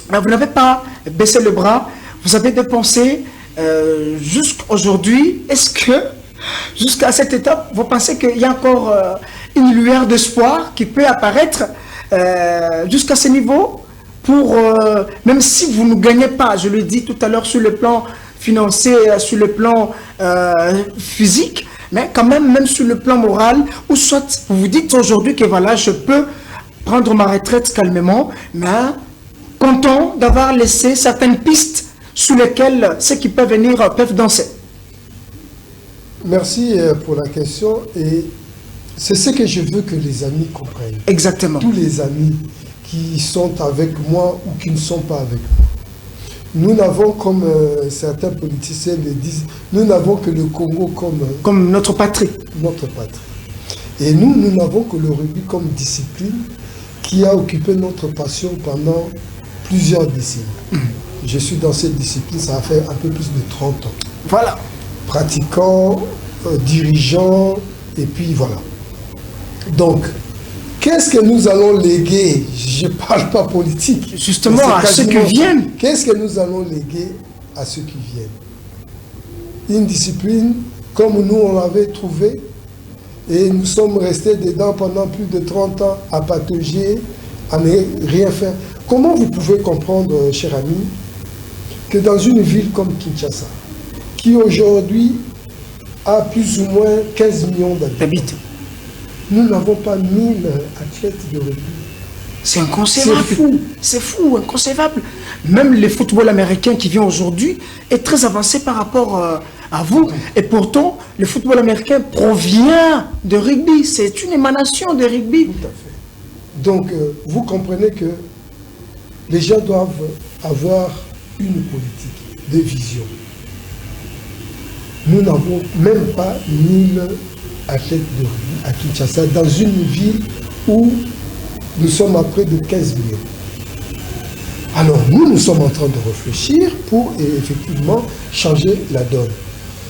Vous n'avez pas baissé le bras, vous avez dépensé jusqu'à aujourd'hui. Est-ce que, jusqu'à cette étape, vous pensez qu'il y a encore une lueur d'espoir qui peut apparaître jusqu'à ce niveau pour, même si vous ne gagnez pas, je le dis tout à l'heure, sur le plan financier, sur le plan physique, mais quand même sur le plan moral, ou soit vous vous dites aujourd'hui que voilà, je peux prendre ma retraite calmement, mais content d'avoir laissé certaines pistes sur lesquelles ceux qui peuvent venir peuvent danser. Merci pour la question, et c'est ce que je veux que les amis comprennent. Exactement. Tous les amis qui sont avec moi ou qui ne sont pas avec moi. Nous n'avons, comme certains politiciens le disent, nous n'avons que le Congo comme notre patrie. Notre patrie. Et nous n'avons que le rugby comme discipline qui a occupé notre passion pendant plusieurs décennies. Je suis dans cette discipline, ça a fait un peu plus de 30 ans. Voilà. Pratiquant, dirigeant, et puis voilà. Donc, qu'est-ce que nous allons léguer? Je ne parle pas politique. Justement, à ceux qui viennent. Qu'est-ce que nous allons léguer à ceux qui viennent? Une discipline comme nous, on l'avait trouvée, et nous sommes restés dedans pendant plus de 30 ans à patauger, à ne rien faire. Comment vous pouvez comprendre, cher ami, que dans une ville comme Kinshasa, qui aujourd'hui a plus ou moins 15 millions d'habitants, nous n'avons pas 1000 athlètes de rugby. C'est inconcevable. C'est fou. C'est fou, inconcevable. Même le football américain qui vient aujourd'hui est très avancé par rapport à vous. Et pourtant, le football américain provient de rugby. C'est une émanation de rugby. Tout à fait. Donc, vous comprenez que les gens doivent avoir une politique de vision. Nous n'avons même pas 1000 athlètes de rugby à Kinshasa, dans une ville où nous sommes à près de 15 millions. Alors nous sommes en train de réfléchir pour effectivement changer la donne.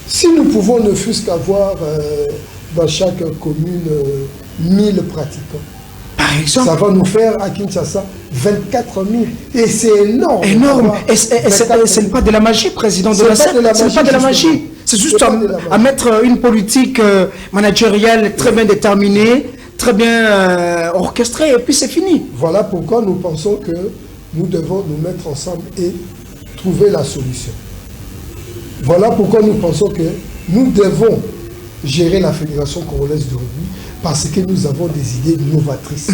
Si nous pouvons ne fût-ce qu'avoir dans chaque commune 1000 pratiquants, par exemple, ça va nous faire à Kinshasa 24 000. Et c'est énorme. Énorme. Et ce n'est pas de la magie, président de la CEP. Ce n'est pas de la magie. C'est juste à mettre une politique managériale très bien déterminée, très bien orchestrée, et puis c'est fini. Voilà pourquoi nous pensons que nous devons nous mettre ensemble et trouver la solution. Voilà pourquoi nous pensons que nous devons gérer la Fédération congolaise de rugby, parce que nous avons des idées novatrices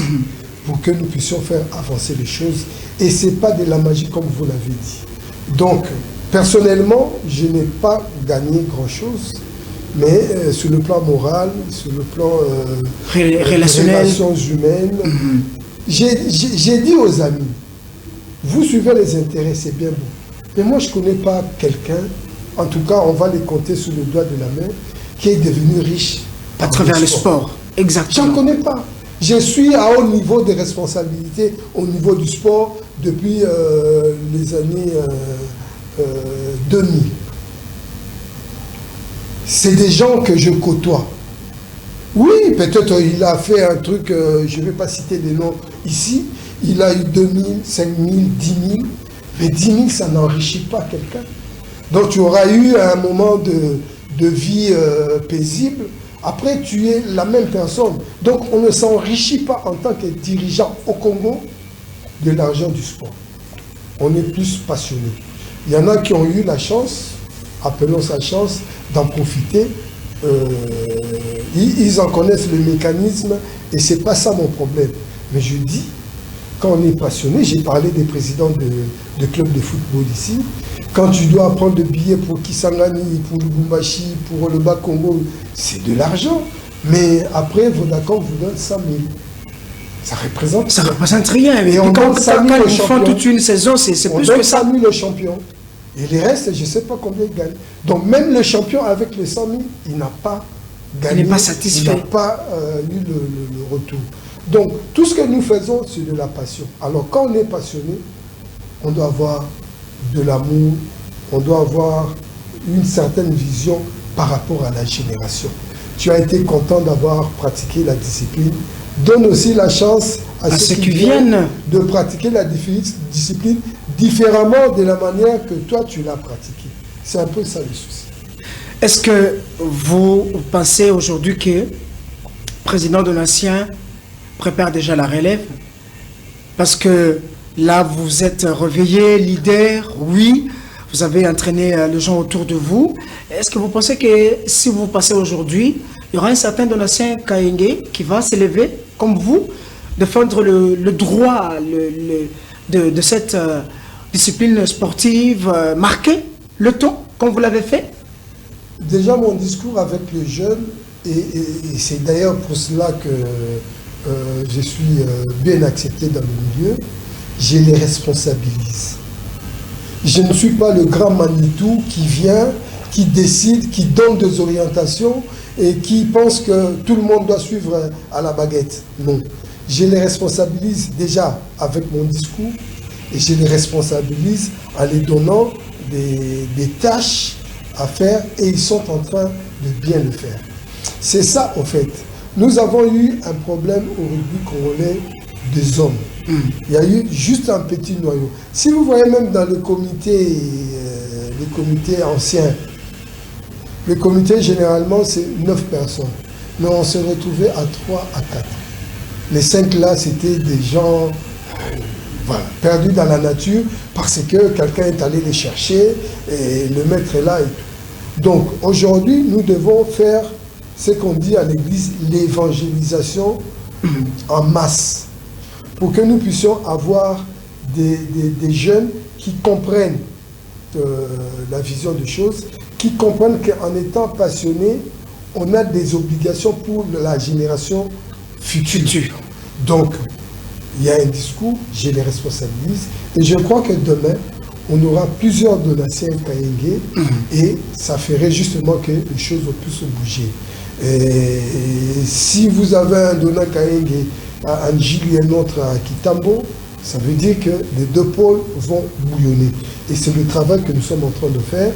pour que nous puissions faire avancer les choses. Et ce n'est pas de la magie comme vous l'avez dit. Donc, personnellement, je n'ai pas gagné grand-chose, Mais sur le plan moral, sur le plan relationnel, relations humaines, j'ai dit aux amis, vous suivez les intérêts, c'est bien beau. Mais moi, je ne connais pas quelqu'un, en tout cas, on va les compter sous le doigt de la main, qui est devenu riche à travers le sport. Exactement. Je n'en connais pas. Je suis à haut niveau de responsabilité au niveau du sport depuis les années 2000. C'est des gens que je côtoie. Oui, peut-être il a fait un truc, je ne vais pas citer des noms ici, il a eu 2000, 5000, 10 000, mais 10 000, ça n'enrichit pas quelqu'un. Donc tu auras eu un moment de vie paisible, après tu es la même personne. Donc on ne s'enrichit pas en tant que dirigeant au Congo de l'argent du sport. On est plus passionné. Il y en a qui ont eu la chance, appelons ça chance, d'en profiter. Ils en connaissent le mécanisme et c'est pas ça mon problème. Mais je dis, quand on est passionné, j'ai parlé des présidents de clubs de football ici, quand tu dois prendre le billet pour Kisangani, pour Lubumbashi, pour le Bas-Congo, c'est de l'argent. Mais après, Vodacom vous donne 100 000. Ça représente rien. Mais on quand ils font toute une saison, c'est plus que ça. 100 000 le champion. Et les restes, je ne sais pas combien ils gagnent. Donc même le champion avec les 100 000, il n'a pas gagné. Il n'est pas satisfait. Il n'a pas eu le retour. Donc tout ce que nous faisons, c'est de la passion. Alors quand on est passionné, on doit avoir de l'amour, on doit avoir une certaine vision par rapport à la génération. Tu as été content d'avoir pratiqué la discipline. Donne aussi la chance à ceux qui viennent de pratiquer la discipline différemment de la manière que toi tu l'as pratiquée. C'est un peu ça le souci. Est-ce que vous pensez aujourd'hui que le président de l'ancien prépare déjà la relève? Parce que là, vous êtes réveillé, leader, oui, vous avez entraîné les gens autour de vous. Est-ce que vous pensez que si vous passez aujourd'hui, il y aura un certain Donatien Kaenge qui va s'élever, comme vous, défendre le droit de cette discipline sportive, marquer le ton, comme vous l'avez fait? Déjà, mon discours avec les jeunes, et c'est d'ailleurs pour cela que je suis bien accepté dans le milieu, je les responsabilise. Je ne suis pas le grand Manitou qui vient, qui décide, qui donne des orientations et qui pense que tout le monde doit suivre à la baguette. Non. Je les responsabilise déjà avec mon discours et je les responsabilise en les donnant des tâches à faire et ils sont en train de bien le faire. C'est ça, en fait. Nous avons eu un problème au rugby congolais des hommes. Il y a eu juste un petit noyau. Si vous voyez même dans le comité ancien, le comité généralement c'est 9 personnes. Mais on se retrouvait à 3 à 4. Les 5 là, c'était des gens perdus dans la nature parce que quelqu'un est allé les chercher et le maître est là et tout. Donc aujourd'hui, nous devons faire ce qu'on dit à l'église, l'évangélisation en masse, pour que nous puissions avoir des jeunes qui comprennent la vision des choses, qui comprennent qu'en étant passionnés, on a des obligations pour la génération future. Donc, il y a un discours, je les responsabilise, et je crois que demain, on aura plusieurs Donatien Kaenge, et ça ferait justement que les choses puissent bouger. Et si vous avez un Donatien Kaenge à Anjili et un autre à Kitambo, ça veut dire que les deux pôles vont bouillonner. Et c'est le travail que nous sommes en train de faire.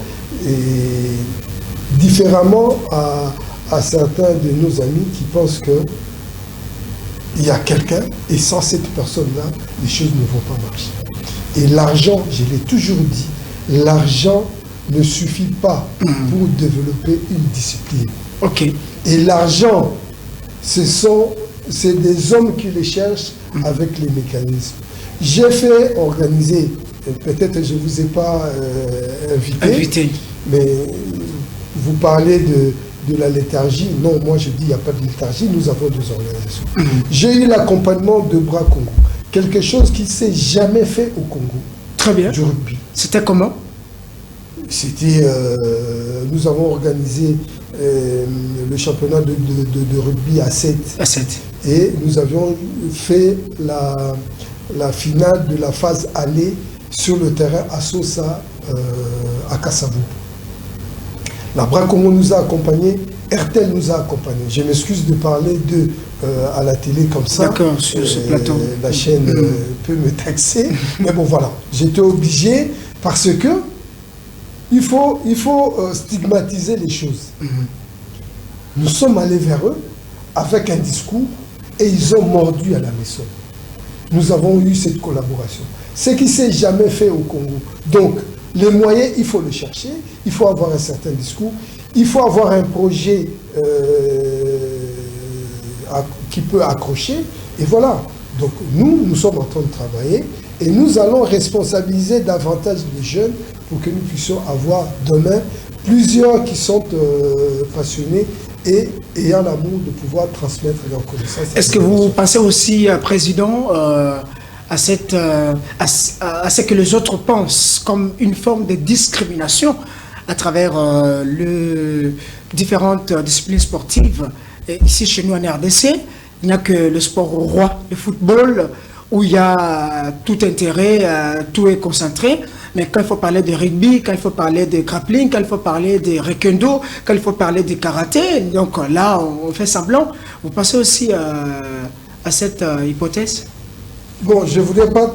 Et différemment à certains de nos amis qui pensent qu'il y a quelqu'un et sans cette personne-là, les choses ne vont pas marcher. Et l'argent, je l'ai toujours dit, l'argent ne suffit pas pour développer une discipline. Ok. Et l'argent, c'est des hommes qui les cherchent avec les mécanismes. J'ai fait organiser, peut-être je ne vous ai pas invité, mais vous parlez de la léthargie. Non, moi je dis il n'y a pas de léthargie, nous avons des organisations. J'ai eu l'accompagnement de Bras Congo, quelque chose qui ne s'est jamais fait au Congo. Très bien. Du rugby. C'était comment? Nous avons organisé le championnat de rugby à 7. À 7. Et nous avions fait la finale de la phase aller sur le terrain à Sosa, à Kassavou. La Bracongo nous a accompagnés, RTL nous a accompagnés. Je m'excuse de parler à la télé comme ça. D'accord, sur ce plateau. La chaîne peut me taxer. Mais bon, voilà. J'étais obligé parce que il faut stigmatiser les choses. Nous sommes allés vers eux avec un discours et ils ont mordu à la maison. Nous avons eu cette collaboration. Ce qui ne s'est jamais fait au Congo. Donc, les moyens, il faut le chercher, il faut avoir un certain discours, il faut avoir un projet qui peut accrocher, et voilà. Donc, nous sommes en train de travailler et nous allons responsabiliser davantage les jeunes pour que nous puissions avoir demain plusieurs qui sont passionnés et ayant l'amour de pouvoir transmettre leurs connaissances. Est-ce que vous pensez aussi, Président, à ce que les autres pensent comme une forme de discrimination à travers les différentes disciplines sportives? Et ici, chez nous en RDC, il n'y a que le sport roi, le football, où il y a tout intérêt, tout est concentré. Mais quand il faut parler de rugby, quand il faut parler de grappling, quand il faut parler de rekendo, quand il faut parler de karaté, donc là, on fait semblant. Vous pensez aussi à cette hypothèse? Bon, je ne voudrais pas,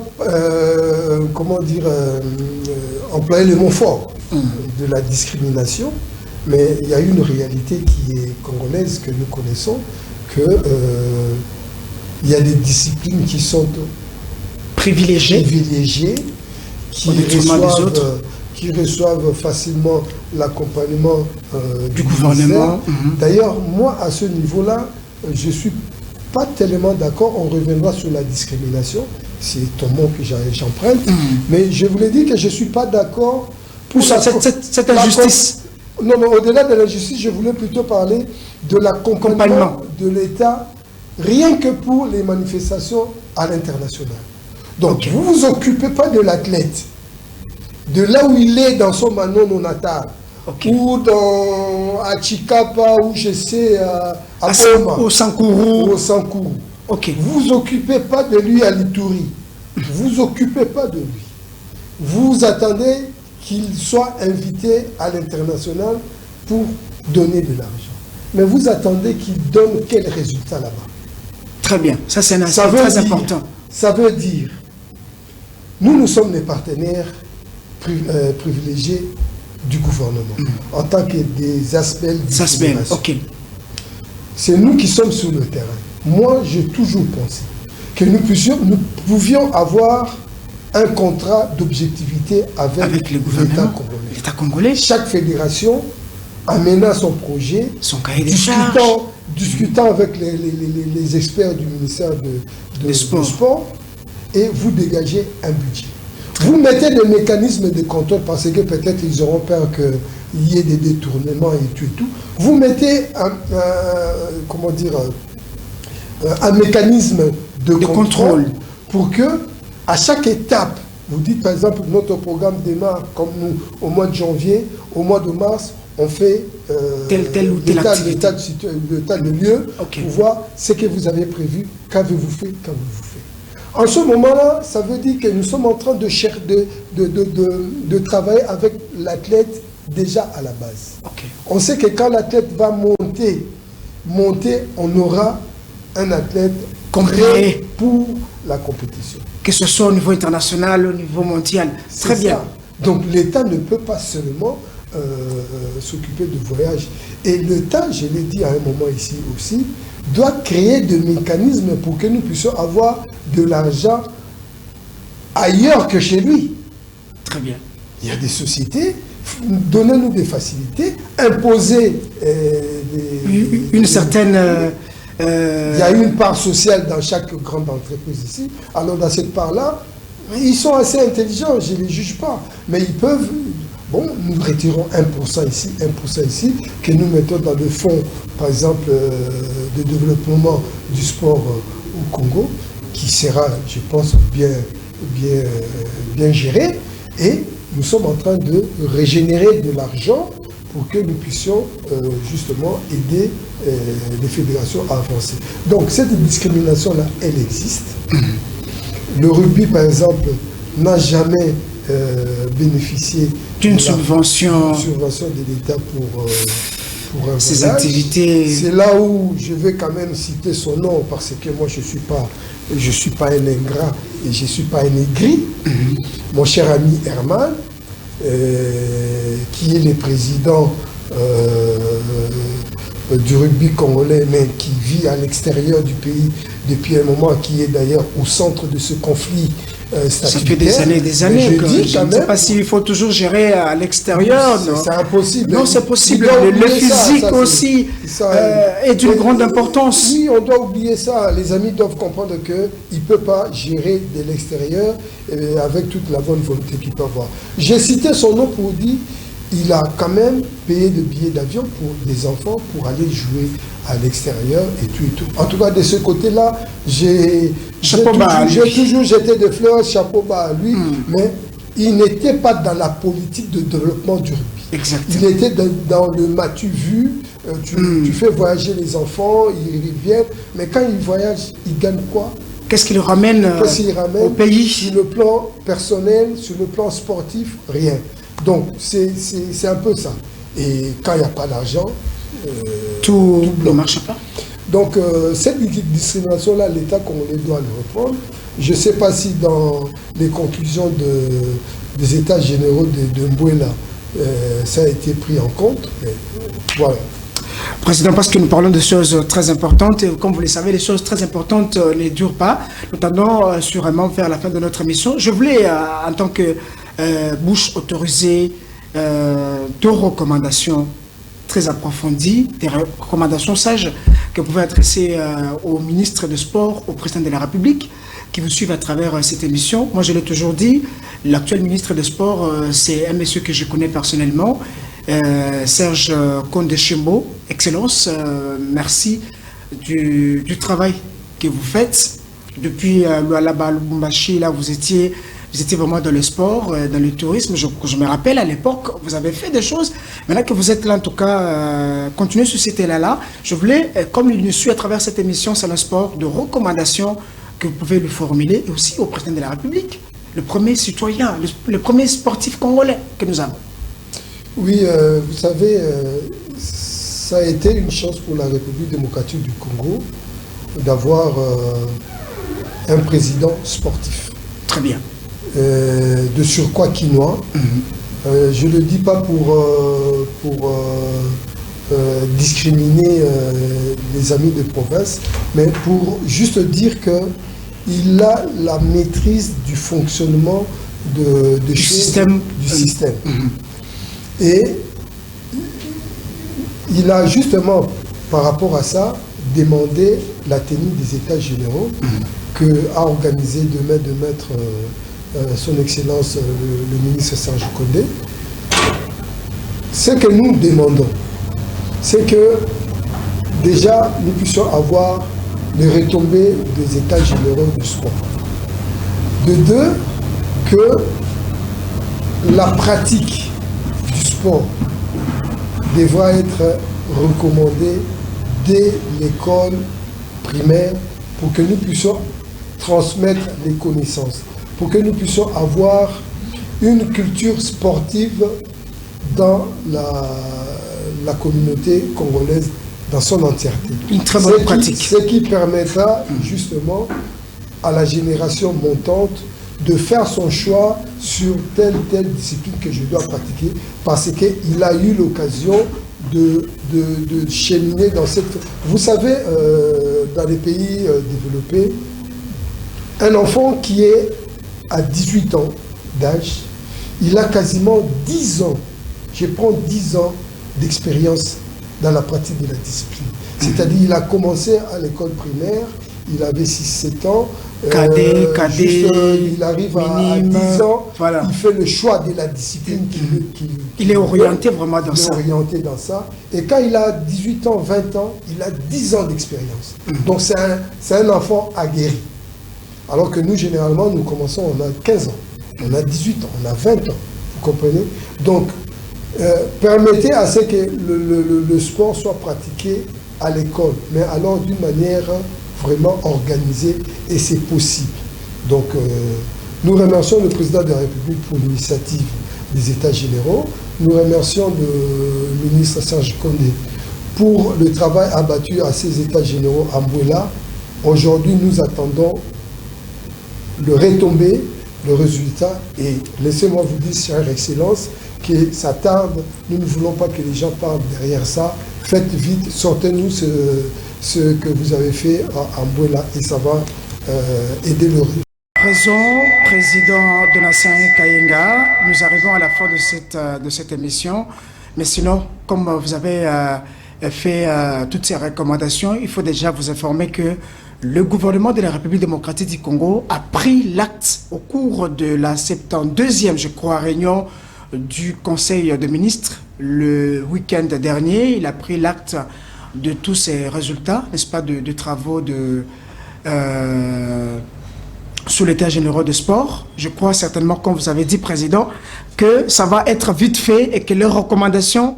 employer le mot fort de la discrimination, mais il y a une réalité qui est congolaise, que nous connaissons, il y a des disciplines qui sont privilégiées, qui reçoivent facilement l'accompagnement du gouvernement. D'ailleurs, moi, à ce niveau-là, je ne suis pas tellement d'accord. On reviendra sur la discrimination. C'est ton mot que j'emprunte. Mais je voulais dire que je ne suis pas d'accord pour cette injustice. Non, mais au-delà de l'injustice, je voulais plutôt parler de l'accompagnement de l'État, rien que pour les manifestations à l'international. Donc, vous ne vous occupez pas de l'athlète, de là où il est dans son manon natal, ou dans Achikapa, ou je sais, à Boma, au Sankourou. Vous vous occupez pas de lui à l'Ituri. Vous vous occupez pas de lui. Vous attendez qu'il soit invité à l'international pour donner de l'argent. Mais vous attendez qu'il donne quel résultat là-bas? Très bien, ça c'est un aspect très important. Ça veut dire, nous sommes les partenaires privilégiés du gouvernement, en tant que des aspects discrimination. C'est nous qui sommes sur le terrain. Moi, j'ai toujours pensé que nous pouvions avoir un contrat d'objectivité avec l'État congolais. Chaque fédération amenant son projet, son cahier de charges, discutant avec les experts du ministère de sport, et vous dégagez un budget. Vous mettez des mécanismes de contrôle parce que peut-être ils auront peur qu'il y ait des détournements et tout. Vous mettez un mécanisme de contrôle pour que, à chaque étape, vous dites par exemple, notre programme démarre comme nous au mois de janvier, au mois de mars, on fait telle ou telle activité. l'état de lieu pour voir ce que vous avez prévu, qu'avez-vous fait, En ce moment-là, ça veut dire que nous sommes en train de travailler avec l'athlète déjà à la base. On sait que quand l'athlète va monter, on aura un athlète prêt pour la compétition. Que ce soit au niveau international, au niveau mondial. Très bien. Donc l'État ne peut pas seulement s'occuper de voyage. Et l'État, je l'ai dit à un moment ici aussi, doit créer des mécanismes pour que nous puissions avoir de l'argent ailleurs que chez lui. Très bien. Il y a des sociétés, donnez-nous des facilités, imposer une certaine... Il y a une part sociale dans chaque grande entreprise ici. Alors dans cette part-là, ils sont assez intelligents, je ne les juge pas. Mais ils peuvent... Bon, nous retirons 1% ici, 1% ici, que nous mettons dans le fonds, par exemple, de développement du sport au Congo, qui sera, je pense, bien géré. Et nous sommes en train de régénérer de l'argent pour que nous puissions justement aider les fédérations à avancer. Donc cette discrimination-là, elle existe. Le rugby, par exemple, n'a jamais bénéficié d'une subvention de l'État pour ces activités. C'est là où je vais quand même citer son nom, parce que moi je suis pas un ingrat et je ne suis pas un aigri. Mon cher ami Herman, qui est le président du rugby congolais, mais qui vit à l'extérieur du pays depuis un moment, qui est d'ailleurs au centre de ce conflit statutaire. Ça fait des années. Je ne sais pas s'il faut toujours gérer à l'extérieur. C'est impossible. Non, c'est possible. Le physique aussi est d'une grande importance. Oui, on doit oublier ça. Les amis doivent comprendre qu'il ne peut pas gérer de l'extérieur avec toute la bonne volonté qu'il peut avoir. J'ai cité son nom pour dire il a quand même payé des billets d'avion pour des enfants pour aller jouer à l'extérieur et tout et tout. En tout cas, de ce côté-là, j'ai toujours jeté des fleurs, chapeau bas à lui, mais il n'était pas dans la politique de développement du rugby. Exactement. Il était dans le m'as-tu vu, tu fais voyager les enfants, ils reviennent, mais quand ils voyagent, ils gagnent quoi? Qu'est-ce qu'il ramène au pays? Sur le plan personnel, sur le plan sportif, rien. Donc, c'est un peu ça. Et quand il n'y a pas d'argent, tout ne marche pas. Donc, cette discrimination-là, l'État congolais doit le reprendre. Je ne sais pas si dans les conclusions des États généraux de Mbouela, ça a été pris en compte. Mais voilà. Président, parce que nous parlons de choses très importantes, et comme vous le savez, les choses très importantes ne durent pas. Nous tendons sûrement vers la fin de notre émission. Je voulais, en tant que bouche autorisée, deux recommandations très approfondies, des recommandations sages que vous pouvez adresser au ministre de Sport, au président de la République, qui vous suivent à travers cette émission. Moi, je l'ai toujours dit, l'actuel ministre de Sport, c'est un monsieur que je connais personnellement, Serge Kondeshembo. Excellence, merci du travail que vous faites. Depuis Lualaba, Lubumbashi, là, vous étiez vraiment dans le sport, dans le tourisme. Je me rappelle, à l'époque, vous avez fait des choses. Maintenant que vous êtes là, en tout cas, continuez sur cette élan-là. Je voulais, comme il nous suit à travers cette émission, c'est le sport, de recommandations que vous pouvez lui formuler, et aussi au président de la République, le premier citoyen, le premier sportif congolais que nous avons. Oui, vous savez, ça a été une chance pour la République démocratique du Congo d'avoir un président sportif. Très bien. De surcroît quinois. Je ne le dis pas pour discriminer les amis de province, mais pour juste dire qu'il a la maîtrise du fonctionnement du système. Et il a justement, par rapport à ça, demandé la tenue des États généraux qu'a organisé de mettre son Excellence le ministre Serge Kondé. Ce que nous demandons, c'est que déjà nous puissions avoir les retombées des États généraux du sport. De deux, que la pratique du sport devra être recommandée dès l'école primaire pour que nous puissions transmettre les connaissances, pour que nous puissions avoir une culture sportive dans la communauté congolaise dans son entièreté. Une très bonne pratique. Ce qui permettra justement à la génération montante de faire son choix sur telle discipline que je dois pratiquer, parce qu'il a eu l'occasion de cheminer dans cette... Vous savez, dans les pays développés, un enfant qui est à 18 ans d'âge, il a quasiment 10 ans, je prends 10 ans d'expérience dans la pratique de la discipline. C'est-à-dire il a commencé à l'école primaire, il avait 6-7 ans, cadet, il arrive à 10 ans, voilà. Il fait le choix de la discipline il est orienté vraiment dans ça. Il est orienté dans ça. Et quand il a 18 ans, 20 ans, il a 10 ans d'expérience. Donc c'est un enfant aguerri. Alors que nous, généralement, nous commençons, on a 15 ans, on a 18 ans, on a 20 ans. Vous comprenez? Donc, permettez à ce que le sport soit pratiqué à l'école, mais alors d'une manière vraiment organisée, et c'est possible. Donc, nous remercions le président de la République pour l'initiative des États généraux. Nous remercions le ministre Serge Condé pour le travail abattu à ces États généraux à Mbouela. Aujourd'hui, nous attendons le retombé, le résultat, et laissez-moi vous dire, chère Excellence, que ça tarde. Nous ne voulons pas que les gens parlent derrière ça. Faites vite, sortez-nous ce que vous avez fait à Mbouela, et ça va aider le résultat. Raison, président Donatien Kayenga, nous arrivons à la fin de cette émission, mais sinon, comme vous avez fait toutes ces recommandations, il faut déjà vous informer que le gouvernement de la République démocratique du Congo a pris l'acte au cours de la 72e, je crois, réunion du Conseil des ministres le week-end dernier. Il a pris l'acte de tous ces résultats, n'est-ce pas, de travaux sous l'état général de sport. Je crois certainement, comme vous avez dit, Président, que ça va être vite fait et que leurs recommandations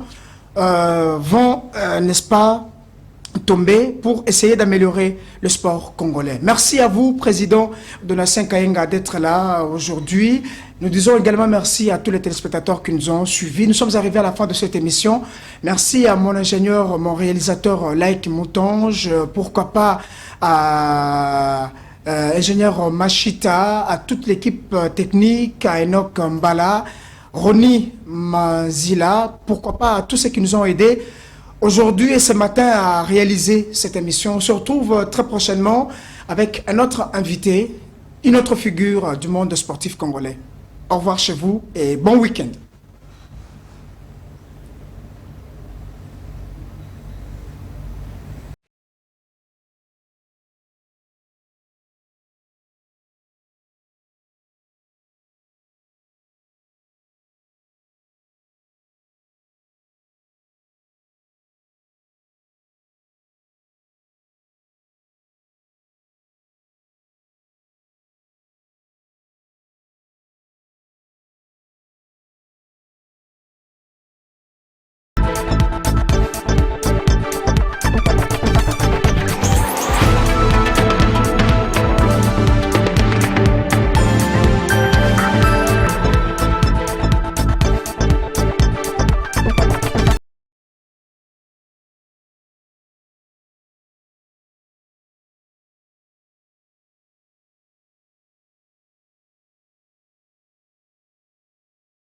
vont, n'est-ce pas, tomber pour essayer d'améliorer le sport congolais. Merci à vous, Président Donatien Kayenga, d'être là aujourd'hui. Nous disons également merci à tous les téléspectateurs qui nous ont suivis. Nous sommes arrivés à la fin de cette émission. Merci à mon ingénieur, mon réalisateur Laïc Moutonge, pourquoi pas à ingénieur Machita, à toute l'équipe technique, à Enoch Mbala, Ronnie Mazila, pourquoi pas à tous ceux qui nous ont aidés aujourd'hui et ce matin à réaliser cette émission. On se retrouve très prochainement avec un autre invité, une autre figure du monde sportif congolais. Au revoir chez vous et bon week-end.